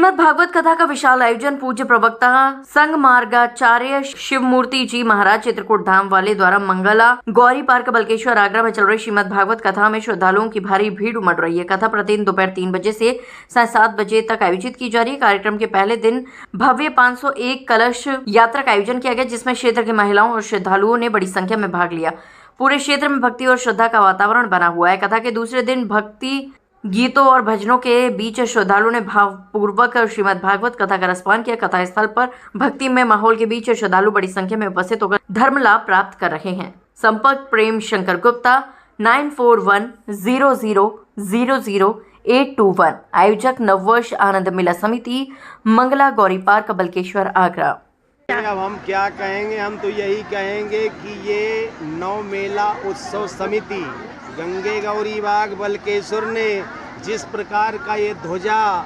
श्रीमद् भागवत कथा का विशाल आयोजन पूज्य प्रवक्ता संघ मार्गाचार्य शिवमूर्ति जी महाराज चित्रकूट धाम वाले द्वारा मंगला गौरी पार्क बल्केश्वर आगरा में चल रही श्रीमद् भागवत कथा में श्रद्धालुओं की भारी भीड़ उमड़ रही है। कथा प्रतिदिन दोपहर 3 बजे से 7:30 बजे तक आयोजित की जा रही है। कार्यक्रम के पहले दिन भव्य 501 कलश यात्रा का आयोजन किया गया, जिसमें क्षेत्र की महिलाओं और श्रद्धालुओं ने बड़ी संख्या में भाग लिया। पूरे क्षेत्र में भक्ति और श्रद्धा का वातावरण बना हुआ है। कथा के दूसरे दिन भक्ति गीतों और भजनों के बीच श्रद्धालुओं ने भावपूर्वक श्रीमद् भागवत कथा का रसपान किया। कथा स्थल पर भक्ति में माहौल के बीच श्रद्धालु बड़ी संख्या में उपस्थित होकर धर्म लाभ प्राप्त कर रहे हैं। संपर्क प्रेम शंकर गुप्ता 9410000821। आयोजक नववर्ष आनंद मेला समिति, मंगला गौरी पार्क बल्केश्वर आगरा। अब हम क्या कहेंगे, हम तो यही कहेंगे कि ये नव मेला उत्सव समिति गंगे गौरी बाग बल्केश्वर ने जिस प्रकार का ये ध्वजा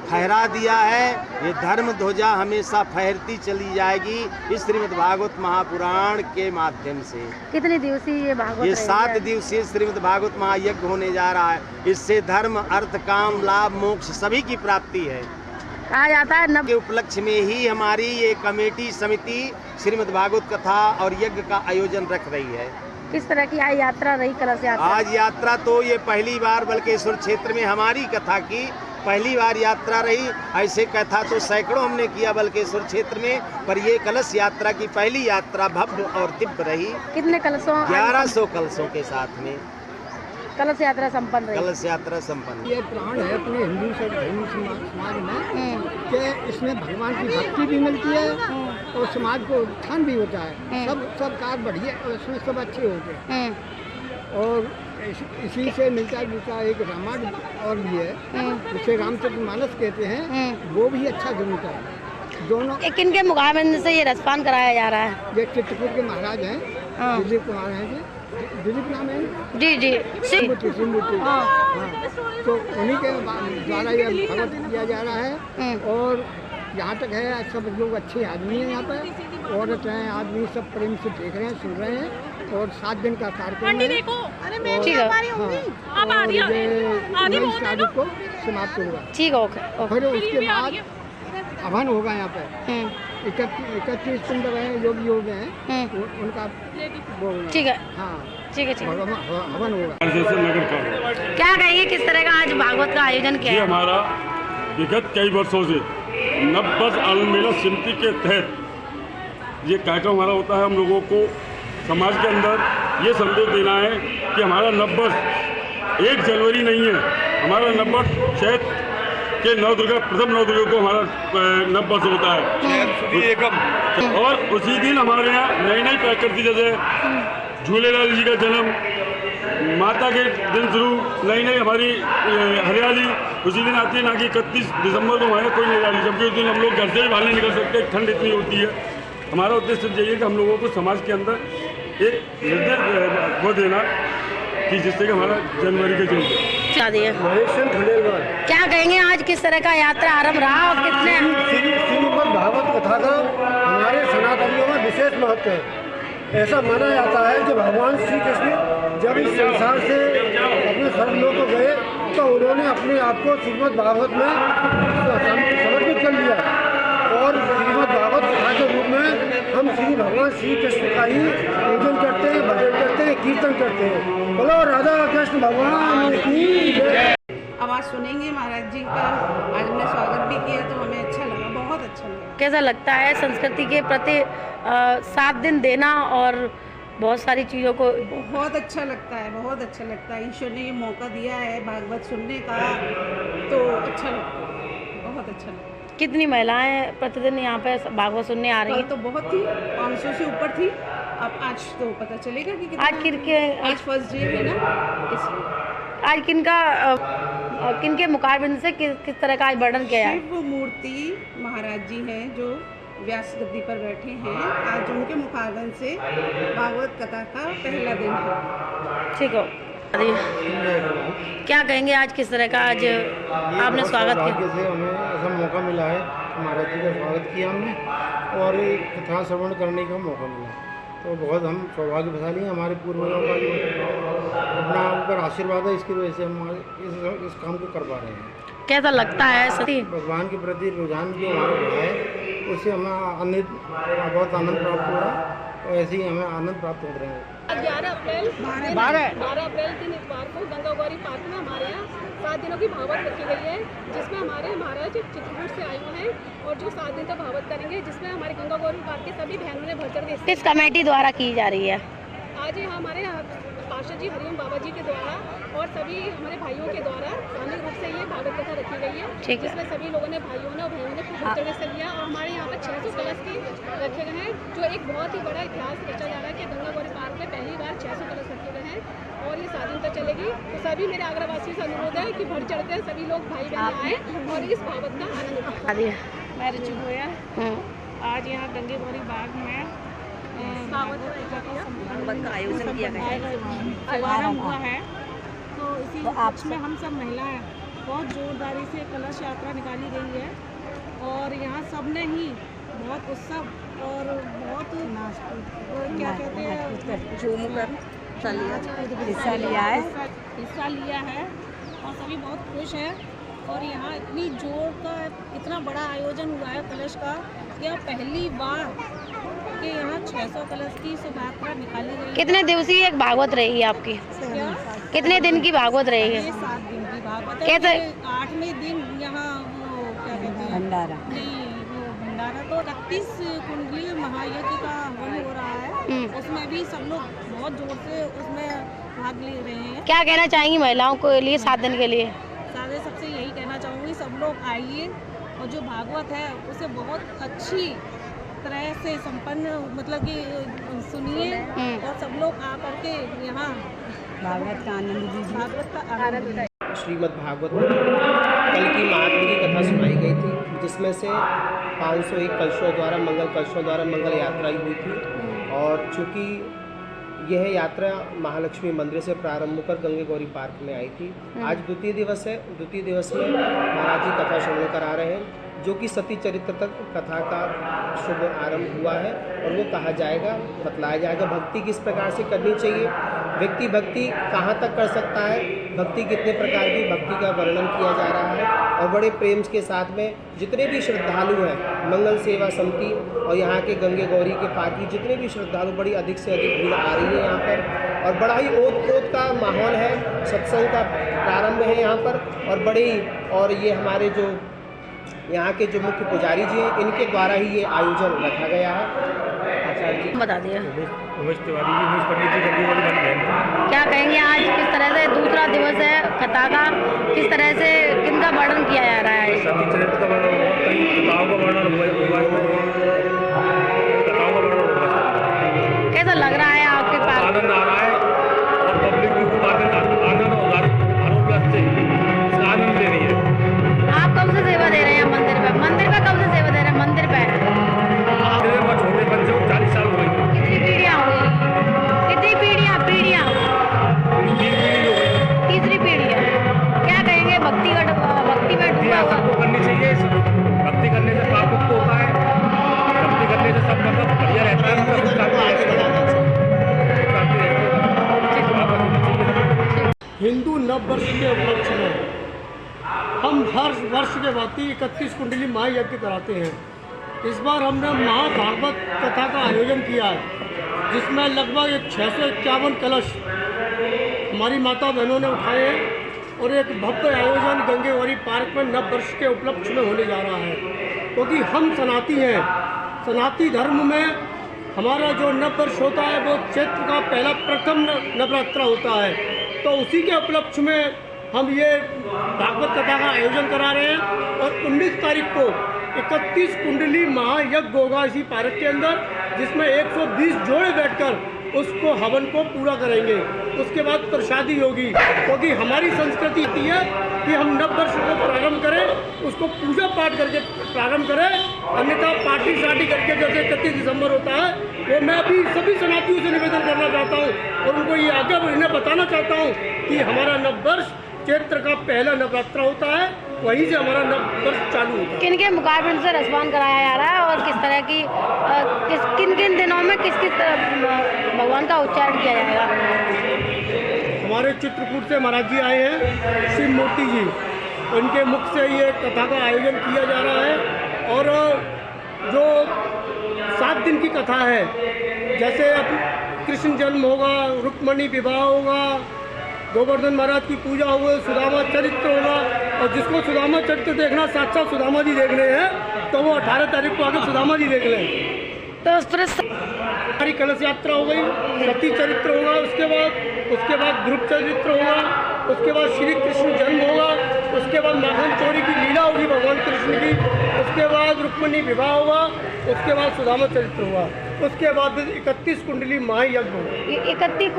फहरा दिया है, ये धर्म ध्वजा हमेशा फहरती चली जाएगी इस श्रीमद् भागवत महापुराण के माध्यम से। कितने दिवसीय ये भागवत? ये 7 दिवसीय श्रीमद् भागवत महायज्ञ होने जा रहा है। इससे धर्म, अर्थ, काम, लाभ, मोक्ष सभी की प्राप्ति है। कहा जाता है के उपलक्ष्य में ही हमारी ये कमेटी समिति श्रीमद् भागवत कथा और यज्ञ का आयोजन रख रही है। किस तरह की आज यात्रा रही? कलश यात्रा आज यात्रा तो ये पहली बार बल्केश्वर क्षेत्र में हमारी कथा की पहली बार यात्रा रही। ऐसे कथा तो सैकड़ों हमने किया बल्केश्वर क्षेत्र में, पर ये कलश यात्रा की पहली यात्रा भव्य और दिव्य रही। कितने कलशों? 1100 कलशों के साथ में कलश यात्रा संपन्न रही। कलश यात्रा संपन्न। ये प्राण है अपने हिंदू धर्म समाज में कि इसमें भगवान की भक्ति भी मिलती है और समाज को उत्थान भी होता है। सब कार्य बढ़िया और इसमें सब अच्छे होते हैं। और इसी से मिलता जुलता एक रामायण और भी है, जिसे रामचरितमानस कहते हैं, वो भी अच्छा जरूर है। दोनों किनके मुकाबले से ये रसपान कराया जा रहा है? ये चित्रकूट के महाराज हैं, दिलीप कुमार हैं जी। दिलीप नाम है जी शिवमूर्ति। हाँ, तो उन्हीं के द्वारा ये भगवत किया जा रहा है। और यहाँ तक है सब लोग अच्छे आदमी हैं, यहाँ पर औरत हैं, आदमी सब प्रेम से देख रहे हैं, सुन रहे हैं। और 7 दिन का कार्यक्रम है। और 19 तारीख को समाप्त होगा। ठीक है। फिर उसके बाद हवन होगा यहाँ पे। 31 कुंड हैं, योगी योग हैं, उनका वो ठीक है। हाँ ठीक है। हवन होगा। क्या कहिए, किस तरह का आज भागवत का आयोजन किया है? हमारा विगत कई वर्षों से नववर्ष आनंद मेला समिति के तहत ये कार्यक्रम हमारा होता है। हम लोगों को समाज के अंदर ये संदेश देना है कि हमारा नववर्ष 1 जनवरी नहीं है, हमारा नववर्ष चैत्र के नवदुर्गा, प्रथम नवदुर्गा को हमारा नववर्ष होता है। और उसी दिन हमारे यहाँ नई नई प्रकृति, जैसे झूलेलाल जी का जन्म, माता के दिन शुरू नई नई हमारी हरियाली उसी दिन आती है, ना कि 31 दिसंबर को हमारे कोई नहीं डाली, जबकि उस दिन हम लोग घर से भी बाहर नहीं निकल सकते, ठंड इतनी होती है। हमारा उद्देश्य यही है कि हम लोगों को समाज के अंदर एक निर्देश वो देना कि जिससे कि हमारा जनवरी के जन्म। क्या कहेंगे, आज किस तरह का यात्रा आरंभ रहा और कितने? श्रीमद् भागवत कथा का हमारे सनातनियों में विशेष महत्व है। ऐसा माना जाता है कि भगवान श्री कृष्ण जब इस संसार से अपने स्वर्गलोक को गए तो उन्होंने अपने आप को श्रीमद् भागवत में समर्पित कर लिया। और श्रीमद् भागवत कथा के रूप में हम श्री भगवान श्री कृष्ण का ही पूजन करते हैं, भजन करते हैं, कीर्तन करते हैं। बोलो राधा कृष्ण भगवान की जय। अब आज सुनेंगे महाराज जी का। आज हमने स्वागत भी किया तो हमें अच्छा लगा, बहुत अच्छा लगा। कैसा लगता है संस्कृति के प्रति 7 दिन देना और बहुत सारी चीज़ों को? बहुत अच्छा लगता है, बहुत अच्छा लगता है। ईश्वर ने ये मौका दिया है भागवत सुनने का, तो अच्छा लगता है, बहुत अच्छा लगता है। कितनी महिलाएं प्रतिदिन यहाँ पे भागवत सुनने आ रही हैं? तो बहुत थी, 500 से ऊपर थी। अब आज तो पता चलेगा कि कितना। आज फर्स्ट डे है ना, इसलिए। आज किनके मुकाबले से किस तरह का वर्णन किया है? शिवमूर्ति महाराज जी हैं जो व्यास गद्दी पर बैठे हैं। आज उनके मुखारबन से भागवत कथा का पहला दिन है। ठीक हो। क्या कहेंगे, आज किस तरह का आज आपने स्वागत किया? से हमें ऐसा मौका मिला है, महाराज जी का स्वागत किया हमने और एक कथा श्रवण करने का मौका मिला, तो बहुत हम सौभाग्यशाली हैं। हमारे पूर्वजों का जो अपना ऊपर आशीर्वाद है, इसकी वजह से हम इस काम को कर पा रहे हैं। कैसा लगता है सती? भगवान के प्रति रुझान जो हमारा बढ़ा है उससे हमें बहुत आनंद प्राप्त हो रहा है और ऐसे ही हमें आनंद प्राप्त हो रहे हैं। 11 अप्रैल 12 अप्रैल दिन इतवार को गंगा गौरी पार्क में हमारे यहाँ 7 दिनों की भागवत रखी गई है, जिसमें हमारे महाराज चित्रकूट से आए हुए हैं और जो 7 दिन तक भागवत करेंगे, जिसमें हमारे गंगा गौरी पार्क के सभी बहनों ने बढ़ चढ़ के किस कमेटी द्वारा की जा रही है? आज ये हमारे पार्षद जी हरिओम बाबा जी के द्वारा और सभी हमारे भाइयों के द्वारा सामूहिक रूप से ये भागवत कथा रखी गई है, जिसमें सभी लोगों ने भाइयों ने और बहनों ने खूब बढ़ चढ़ हिस्सा लिया और हमारे यहाँ पर 600 कलश की रखे गए हैं, जो एक बहुत ही बड़ा इतिहास रचा जा रहा है कि गंगा गौरी पार्क में पहली बार 600 कलश रखे गए हैं और ये 7 दिन तक चलेगी। तो सभी मेरे आगरावासियों से अनुरोध है कि बढ़ चढ़ कर सभी लोग भाई बहन आए और इस भागवत का आनंद उठाएं। मैं रुचि गोयल आज यहाँ गंगे गौरी बाग में भागवत का आयोजन किया गया शुभारम्भ हुआ है, तो इसी उपलक्ष्य में हम सब महिलाएं बहुत जोरदारी से कलश यात्रा निकाली गई है और यहाँ सब ने ही बहुत उत्सव और बहुत क्या कहते हैं झूमकर हिस्सा लिया है और सभी बहुत खुश हैं। और यहाँ इतनी जोर का इतना बड़ा आयोजन हुआ है कलश का, यह पहली बार कि यहाँ 600 कलश की शोभा यात्रा निकाली गई। कितने दिवसीय एक भागवत रही है आपकी? कितने दिन की भागवत रही है? ये 7 दिन की भागवत है। कैसे? 8वें दिन यहाँ वो क्या कहते हैं भंडारा, नहीं वो भंडारा तो 31 कुंडली महायज्ञ का हवन हो रहा है, उसमें भी सब लोग बहुत जोर से उसमें भाग ले रहे हैं। क्या कहना चाहेंगी महिलाओं के लिए 7 दिन के लिए? सारे सबसे यही कहना चाहूँगी, सब लोग आइए और जो भागवत है उसे बहुत अच्छी तरह से संपन्न मतलब कि सुनिए और सब लोग आ करके यहाँ भागवत का आनंद लीजिए, भागवत का आनंद उठाइए। श्रीमद् भागवत कल की महात्मा की कथा सुनाई गई थी, जिसमें से 501 कलशों द्वारा मंगल यात्रा हुई थी और चूँकि यह यात्रा महालक्ष्मी मंदिर से प्रारंभ होकर गंगे गौरी पार्क में आई थी। आज द्वितीय दिवस है। द्वितीय दिवस में महाराज जी कथा श्रवण करा रहे हैं, जो कि सती चरित्र तक कथा का शुभ आरंभ हुआ है और वो कहा जाएगा, बतलाया जाएगा भक्ति किस प्रकार से करनी चाहिए, व्यक्ति भक्ति कहाँ तक कर सकता है, भक्ति कितने प्रकार की भक्ति का वर्णन किया जा रहा है और बड़े प्रेम के साथ में जितने भी श्रद्धालु हैं, मंगल सेवा समिति और यहाँ के गंगे गौरी के पार्क की जितने भी श्रद्धालु, बड़ी अधिक से अधिक भीड़ आ रही है यहाँ पर और बड़ा ही ओत-प्रोत का माहौल है, सत्संग का प्रारंभ है यहाँ पर और बड़ी और ये हमारे जो यहाँ के जो मुख्य पुजारी जी हैं, इनके द्वारा ही ये आयोजन रखा गया है। आचार्य जी बता दिया। उमेश तिवारी जी, उमेश पंडित जी गंगे गौरी बन गए। क्या कहेंगे आज किस तरह से दूसरा दिवस है कथा का, किस तरह से किनका वर्णन किया जा रहा है? सती चरित्र का वर्णन हुआ, कई कथाओं का वर्णन हुआ, कथाओं का वर्णन हुआ। कैसा लग रहा है आपके पास? आनंद आ रहा है और पब्लिक भी खूब आनंद और आरोग्य से इसका आनंद ले रही है। आप कब से सेवा दे रहे हैं मंदिर पे? मंदिर पे कब से सेवा दे रहे हैं? मंदिर पे छोटे बच्चे 40 साल हो गए। कितनी पीढ़ियाँ हो गई? कितनी पीढ़ियाँ? तीसरी पीढ़ी है। क्या कहेंगे भक्ति में डूबा हुआ? सबको करनी चाहिए, भक्ति करने से पाप मुक्त होता है, भक्ति करने से सब मतलब बढ़िया रहता है। हिंदू नव वर्ष के उपलक्ष्य में हम हर वर्ष के भांति 31 कुंडली महायज्ञ कराते हैं। इस बार हमने महाभागवत कथा का आयोजन किया है, जिसमें लगभग 651 कलश हमारी माता बहनों ने उठाए हैं और एक भव्य आयोजन गंगे गौरी पार्क में नव वर्ष के उपलक्ष्य में होने जा रहा है। क्योंकि हम सनाती हैं, सनाती धर्म में हमारा जो नव वर्ष होता है वो चैत्र का पहला प्रथम नवरात्रा होता है, तो उसी के उपलक्ष्य में हम ये भागवत कथा का आयोजन करा रहे हैं और 19 तारीख को 31 कुंडली महायज्ञ होगा इसी पार्क के अंदर, जिसमें 120 जोड़े बैठकर उसको हवन को पूरा करेंगे। उसके बाद प्रसादी होगी, क्योंकि हमारी संस्कृति होती है कि हम नव वर्ष को प्रारंभ करें, उसको पूजा पाठ करके प्रारंभ करें, अन्यथा पार्टी शार्टी करके जैसे 31 दिसंबर होता है, वो मैं अभी सभी सनातियों से निवेदन करना चाहता हूँ और उनको ये आगे इन्हें बताना चाहता हूँ कि हमारा नव वर्ष चैत्र का पहला नवरात्रा होता है, वहीं से हमारा नव वर्ष चालू होता है। किन के मुकाबले से रसवान कराया जा रहा है और किस तरह की किन किन दिनों में किस किस भगवान का उच्चारण किया जाएगा? हमारे चित्रकूट से महाराज जी आए हैं, शिव मूर्ति जी, उनके मुख से ये कथा का आयोजन किया जा रहा है। और जो 7 दिन की कथा है, जैसे अब कृष्ण जन्म होगा, रुक्मणी विवाह होगा, गोवर्धन महाराज की पूजा होगी, सुदामा चरित्र होगा। और जिसको सुदामा चरित्र देखना, साक्षात सुदामा जी देखने हैं, तो वो 18 तारीख को आके सुदामा जी देख लें। तो उस पर हमारी कलश यात्रा हो गई, सती चरित्र होगा, उसके बाद ध्रुव चरित्र होगा, उसके बाद श्री कृष्ण जन्म होगा, उसके बाद माखन चोरी की लीला होगी भगवान कृष्ण की, उसके बाद रुक्मणी विवाह होगा, उसके बाद सुदामा चरित्र होगा, उसके बाद 31 कुंडली महायज्ञ होगा। 31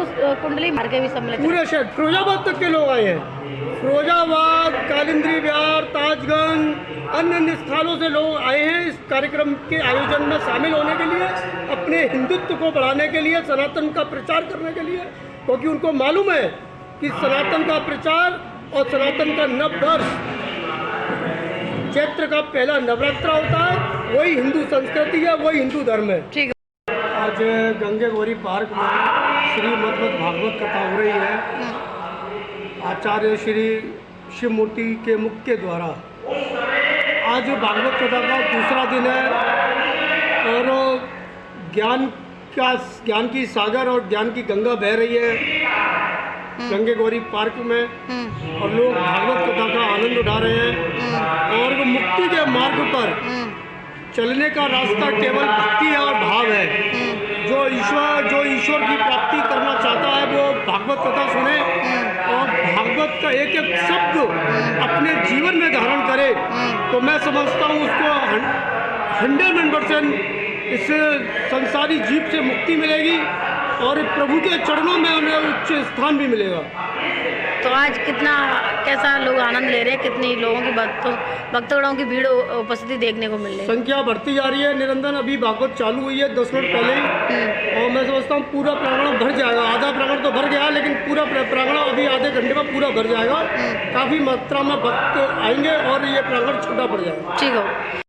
कुंडली मार के भी सम्मिलित पूरे शहर फिरोजाबाद तक के लोग आए हैं। फिरोजाबाद, कालिंद्री विहार, ताजगंज, अन्य अन्य स्थानों से लोग आए हैं इस कार्यक्रम के आयोजन में शामिल होने के लिए, अपने हिंदुत्व को बढ़ाने के लिए, सनातन का प्रचार करने के लिए, क्योंकि उनको मालूम है कि सनातन का प्रचार और सनातन का नववर्ष, चैत्र का पहला नवरात्र होता है, वही हिंदू संस्कृति है, वही हिंदू धर्म है। ठीक है। आज गंगे गौरी पार्क में श्रीमद् भागवत कथा हो रही है। आचार्य श्री शिव मूर्ति के मुख के द्वारा आज भागवत कथा का दूसरा दिन है और ज्ञान की सागर और ज्ञान की गंगा बह रही है गंगे गौरी पार्क में और लोग भागवत कथा का आनंद उठा रहे हैं। और वो मुक्ति के मार्ग पर चलने का रास्ता केवल भक्ति और भाव है। जो ईश्वर की प्राप्ति करना चाहता है वो भागवत कथा सुने और भागवत का एक एक शब्द अपने जीवन में धारण करे, तो मैं समझता हूँ उसको 100% इस संसारी जीव से मुक्ति मिलेगी और प्रभु के चरणों में उन्हें उच्च स्थान भी मिलेगा। तो आज कैसा लोग आनंद ले रहे हैं, कितनी लोगों की भक्तगणों की भीड़ उपस्थिति देखने को मिल रही है? संख्या बढ़ती जा रही है निरंतर। अभी भागवत चालू हुई है 10 मिनट पहले ही और मैं समझता हूँ पूरा प्रांगण भर जाएगा। आधा प्रांगण तो भर गया लेकिन पूरा प्रांगण अभी आधे घंटे में पूरा भर जाएगा। काफ़ी मात्रा में भक्त आएंगे और ये प्रांगण छोटा पड़ जाएगा। ठीक हो।